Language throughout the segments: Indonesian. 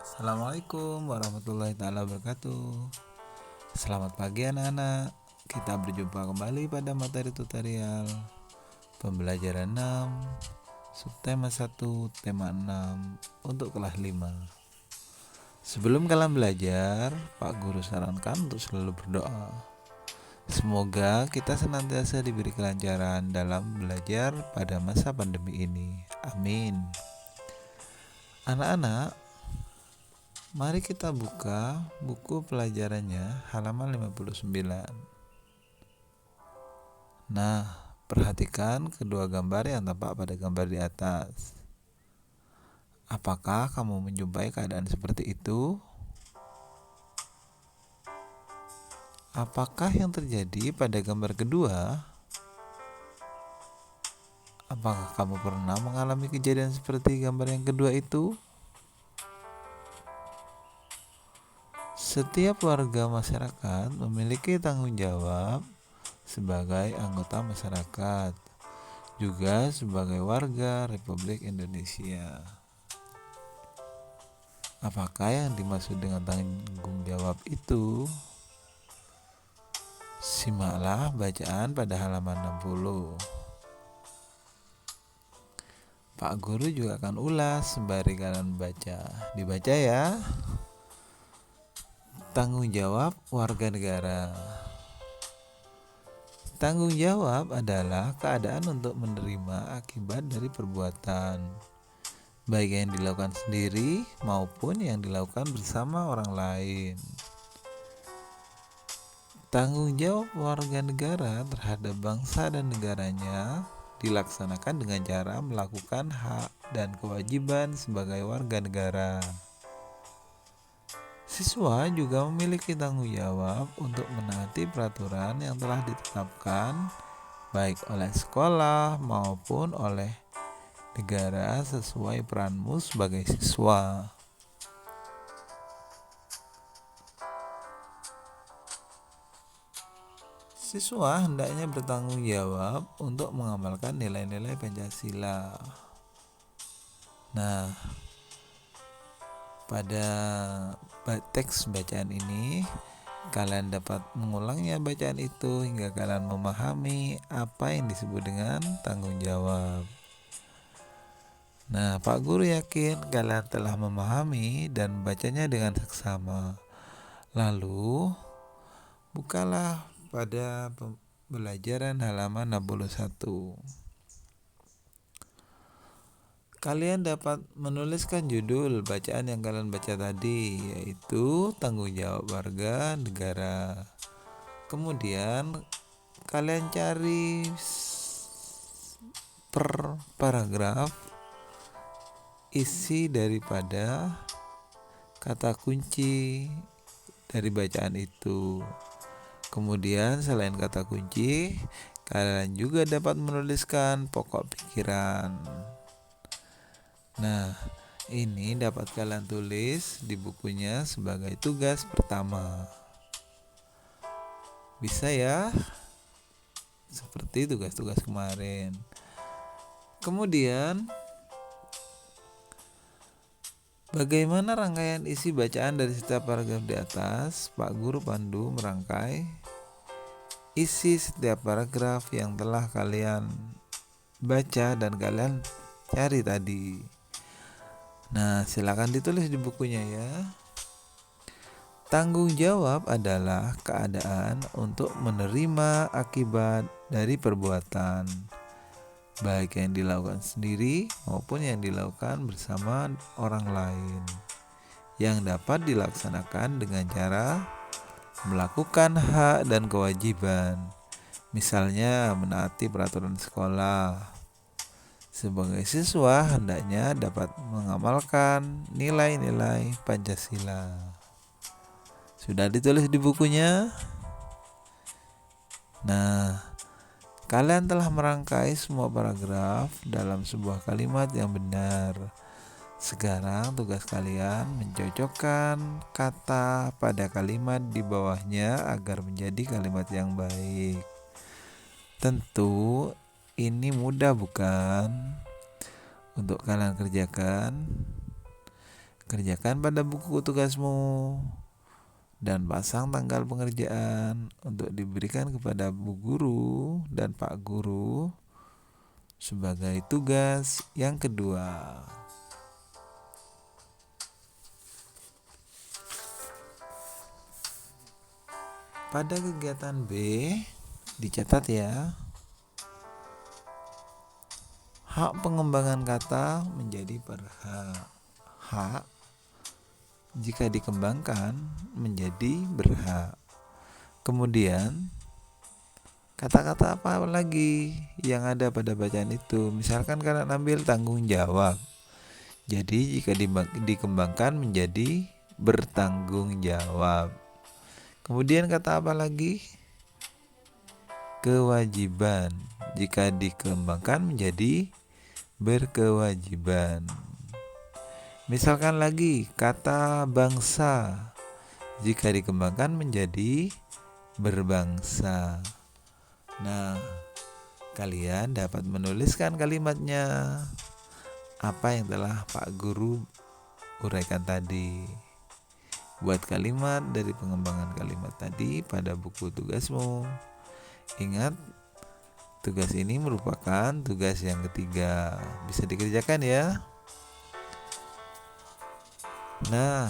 Assalamualaikum warahmatullahi taala wabarakatuh. Selamat pagi anak-anak. Kita berjumpa kembali pada materi tutorial pembelajaran 6, subtema 1, tema 6 untuk kelas 5. Sebelum kalian belajar, Pak Guru sarankan untuk selalu berdoa. Semoga kita senantiasa diberi kelancaran dalam belajar pada masa pandemi ini. Amin. Anak-anak, mari kita buka buku pelajarannya halaman 59. Nah, perhatikan kedua gambar yang tampak pada gambar di atas. Apakah kamu menjumpai keadaan seperti itu? Apakah yang terjadi pada gambar kedua? Apakah kamu pernah mengalami kejadian seperti gambar yang kedua itu? Setiap warga masyarakat memiliki tanggung jawab sebagai anggota masyarakat, juga sebagai warga Republik Indonesia. Apakah yang dimaksud dengan tanggung jawab itu? Simaklah bacaan pada halaman 60. Pak Guru juga akan ulas sembari kalian baca. Dibaca ya. Tanggung jawab warga negara. Tanggung jawab adalah keadaan untuk menerima akibat dari perbuatan, baik yang dilakukan sendiri maupun yang dilakukan bersama orang lain. Tanggung jawab warga negara terhadap bangsa dan negaranya dilaksanakan dengan cara melakukan hak dan kewajiban sebagai warga negara. Siswa juga memiliki tanggung jawab untuk menaati peraturan yang telah ditetapkan baik oleh sekolah maupun oleh negara sesuai peranmu sebagai siswa. Siswa hendaknya bertanggung jawab untuk mengamalkan nilai-nilai Pancasila. Nah, pada teks bacaan ini kalian dapat mengulangnya bacaan itu hingga kalian memahami apa yang disebut dengan tanggung jawab. Nah, Pak Guru yakin kalian telah memahami dan bacanya dengan seksama. Lalu, bukalah pada pembelajaran halaman 61. Kalian dapat menuliskan judul bacaan yang kalian baca tadi, yaitu tanggung jawab warga negara. Kemudian kalian cari per paragraf isi daripada kata kunci dari bacaan itu. Kemudian selain kata kunci, kalian juga dapat menuliskan pokok pikiran. Nah, ini dapat kalian tulis di bukunya sebagai tugas pertama. Bisa ya? Seperti tugas-tugas kemarin. Kemudian, bagaimana rangkaian isi bacaan dari setiap paragraf di atas? Pak Guru pandu merangkai isi setiap paragraf yang telah kalian baca dan kalian cari tadi. Nah, silakan ditulis di bukunya ya. Tanggung jawab adalah keadaan untuk menerima akibat dari perbuatan, baik yang dilakukan sendiri maupun yang dilakukan bersama orang lain, yang dapat dilaksanakan dengan cara melakukan hak dan kewajiban, misalnya menaati peraturan sekolah. Sebagai siswa hendaknya dapat mengamalkan nilai-nilai Pancasila. Sudah ditulis di bukunya? Nah, kalian telah merangkai semua paragraf dalam sebuah kalimat yang benar. Sekarang tugas kalian mencocokkan kata pada kalimat di bawahnya agar menjadi kalimat yang baik. Tentu ini mudah bukan? Untuk kalian kerjakan. Kerjakan pada buku tugasmu dan pasang tanggal pengerjaan untuk diberikan kepada Bu Guru dan Pak Guru sebagai tugas yang kedua. Pada kegiatan B, dicatat ya, hak pengembangan kata menjadi berhak. Hak jika dikembangkan menjadi berhak. Kemudian kata-kata apa lagi yang ada pada bacaan itu? Misalkan kalian ambil tanggung jawab. Jadi jika dikembangkan menjadi bertanggung jawab. Kemudian kata apa lagi? Kewajiban. Jika dikembangkan menjadi berkewajiban. Misalkan lagi kata bangsa, jika dikembangkan menjadi berbangsa. Nah, kalian dapat menuliskan kalimatnya apa yang telah Pak Guru uraikan tadi. Buat kalimat dari pengembangan kalimat tadi pada buku tugasmu. Ingat, tugas ini merupakan tugas yang ketiga. Bisa dikerjakan ya. Nah,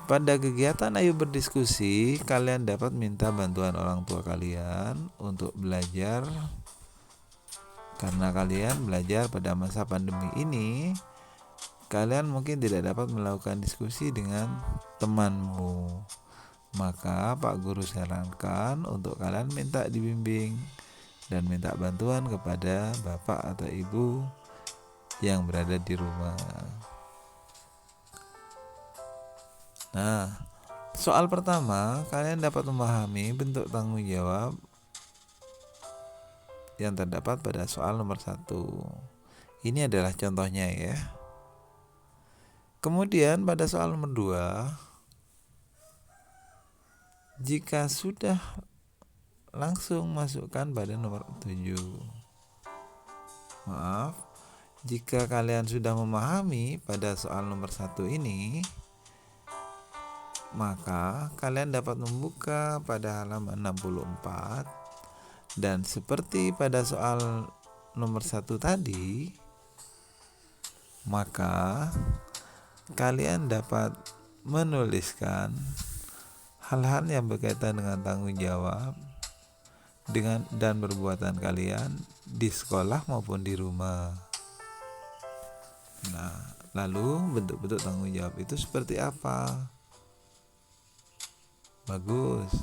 pada kegiatan Ayo Berdiskusi, kalian dapat minta bantuan orang tua kalian untuk belajar. Karena kalian belajar pada masa pandemi ini, kalian mungkin tidak dapat melakukan diskusi dengan temanmu. Maka Pak Guru sarankan untuk kalian minta dibimbing dan minta bantuan kepada bapak atau ibu yang berada di rumah. Nah, soal pertama, kalian dapat memahami bentuk tanggung jawab yang terdapat pada soal nomor 1. Ini adalah contohnya ya. Kemudian pada soal nomor 2, jika sudah langsung masukkan pada nomor 7. Maaf, jika kalian sudah memahami pada soal nomor 1 ini, maka kalian dapat membuka pada halaman 64 dan seperti pada soal nomor 1 tadi, maka kalian dapat menuliskan hal-hal yang berkaitan dengan tanggung jawab dan perbuatan kalian di sekolah maupun di rumah. Nah, lalu bentuk-bentuk tanggung jawab itu seperti apa? Bagus.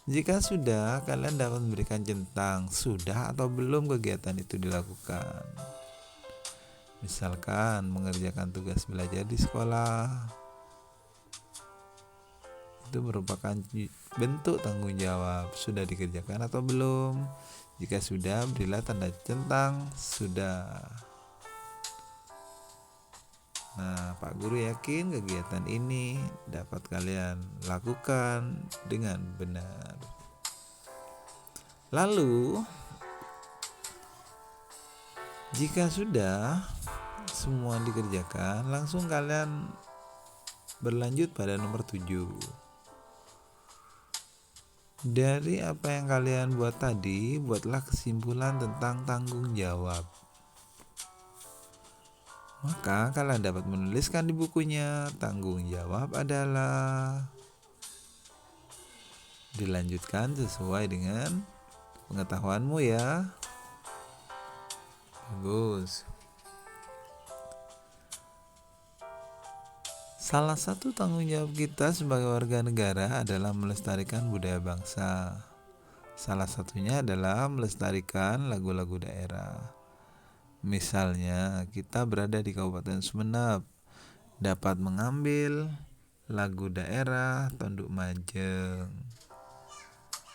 Jika sudah, kalian dapat memberikan centang sudah atau belum kegiatan itu dilakukan. Misalkan mengerjakan tugas belajar di sekolah, itu merupakan bentuk tanggung jawab. Sudah dikerjakan atau belum? Jika sudah, berilah tanda centang sudah. Nah, Pak Guru yakin kegiatan ini dapat kalian lakukan dengan benar. Lalu, jika sudah semua dikerjakan, langsung kalian berlanjut pada nomor 7. Dari apa yang kalian buat tadi, buatlah kesimpulan tentang tanggung jawab. Maka kalian dapat menuliskan di bukunya, tanggung jawab adalah, dilanjutkan sesuai dengan pengetahuanmu ya. Bagus. Salah satu tanggung jawab kita sebagai warga negara adalah melestarikan budaya bangsa. Salah satunya adalah melestarikan lagu-lagu daerah. Misalnya, kita berada di Kabupaten Sumeneb, dapat mengambil lagu daerah Tonduk Majeng.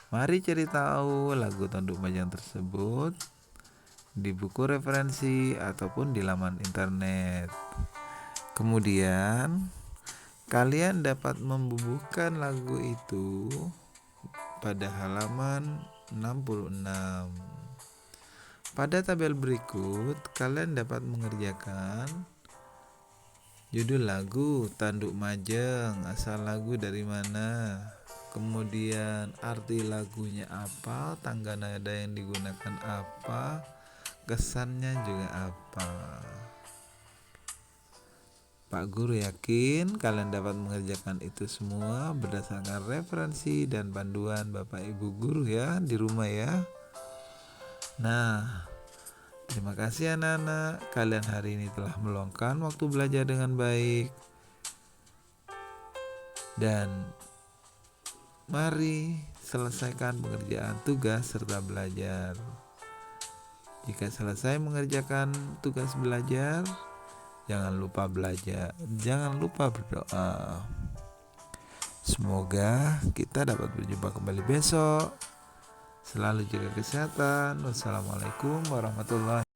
Mari cari tahu lagu Tonduk Majeng tersebut di buku referensi ataupun di laman internet. Kemudian, kalian dapat membubuhkan lagu itu pada halaman 66. Pada tabel berikut, kalian dapat mengerjakan Judul lagu Tanduk Majeng, asal lagu dari mana? Kemudian arti lagunya apa? Tangga nada yang digunakan apa? Kesannya juga apa? Pak Guru yakin kalian dapat mengerjakan itu semua berdasarkan referensi dan panduan Bapak Ibu Guru ya di rumah ya. Nah, terima kasih anak-anak, kalian hari ini telah meluangkan waktu belajar dengan baik. Dan mari selesaikan pengerjaan tugas serta belajar. Jika selesai mengerjakan tugas belajar, jangan lupa belajar, jangan lupa berdoa. Semoga kita dapat berjumpa kembali besok. Selalu jaga kesehatan. Wassalamualaikum warahmatullahi wabarakatuh.